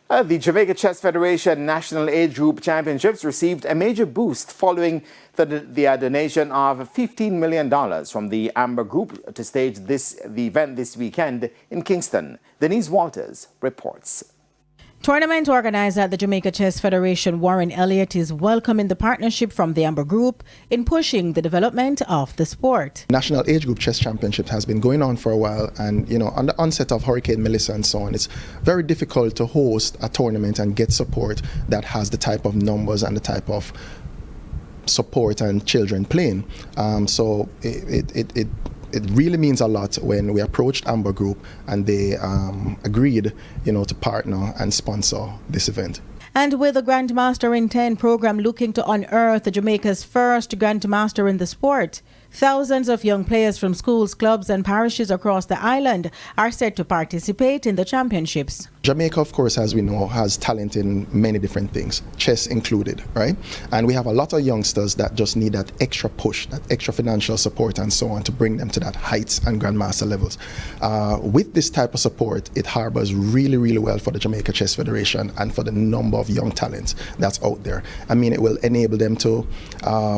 The Jamaica Chess Federation National Age Group Championships received a major boost following the donation of $15 million from the Amber Group to stage the event this weekend in Kingston. Denise Walters reports. Tournament organizer at the Jamaica Chess Federation, Warren Elliott, is welcoming the partnership from the Amber Group in pushing the development of the sport. National Age Group Chess Championship has been going on for a while, and on the onset of Hurricane Melissa and so on, it's very difficult to host a tournament and get support that has the type of numbers and the type of support and children playing. So it really means a lot when we approached Amber Group and they agreed, to partner and sponsor this event. And with the Grandmaster in 10 program looking to unearth Jamaica's first Grandmaster in the sport, thousands of young players from schools, clubs and parishes across the island are set to participate in the championships. Jamaica, of course, as we know, has talent in many different things, chess included, right? And we have a lot of youngsters that just need that extra push, that extra financial support and so on to bring them to that heights and Grandmaster levels. With this type of support, it harbors really, really well for the Jamaica Chess Federation and for the number of young talents that's out there. It will enable them to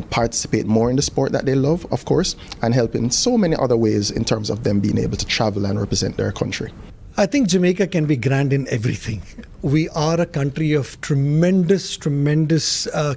participate more in the sport that they love, of course, and help in so many other ways in terms of them being able to travel and represent their country. I think Jamaica can be grand in everything. We are a country of tremendous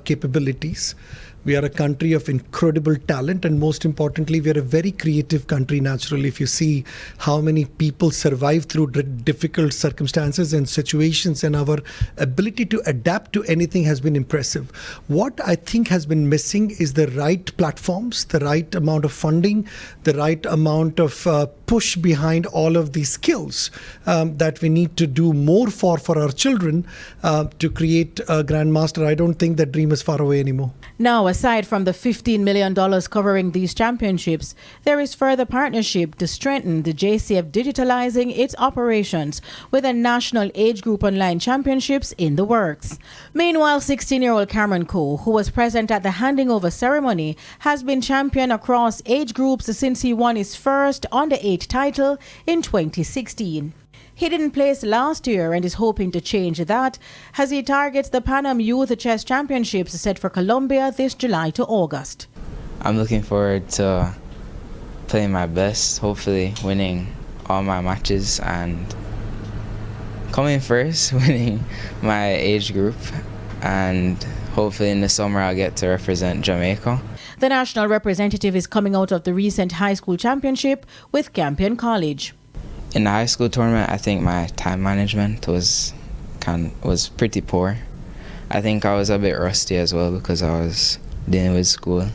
capabilities. We are a country of incredible talent, and most importantly, we are a very creative country naturally. If you see how many people survive through difficult circumstances and situations, and our ability to adapt to anything has been impressive. What I think has been missing is the right platforms, the right amount of funding, the right amount of push behind all of these skills that we need to do more for our children to create a Grandmaster. I don't think that dream is far away anymore. Now, aside from the $15 million covering these championships, there is further partnership to strengthen the JCF digitalizing its operations with a national age group online championships in the works. Meanwhile, 16-year-old Cameron Coe, who was present at the handing over ceremony, has been champion across age groups since he won his first under-8 title in 2016. He didn't place last year and is hoping to change that as he targets the Pan Am Youth Chess Championships set for Colombia this July to August. I'm looking forward to playing my best, hopefully winning all my matches and coming first, winning my age group, and hopefully in the summer I'll get to represent Jamaica. The national representative is coming out of the recent high school championship with Campion College. In the high school tournament, I think my time management was pretty poor. I think I was a bit rusty as well because I was dealing with school.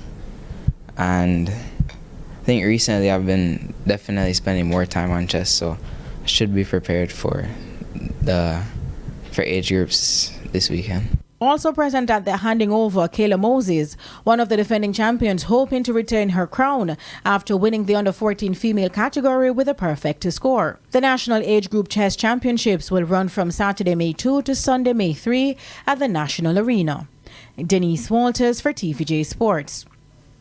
And I think recently I've been definitely spending more time on chess, so I should be prepared for age groups this weekend. Also present at the handing over, Kayla Moses, one of the defending champions, hoping to retain her crown after winning the under-14 female category with a perfect score. The National Age Group Chess Championships will run from Saturday, May 2 to Sunday, May 3 at the National Arena. Denise Walters for TVJ Sports.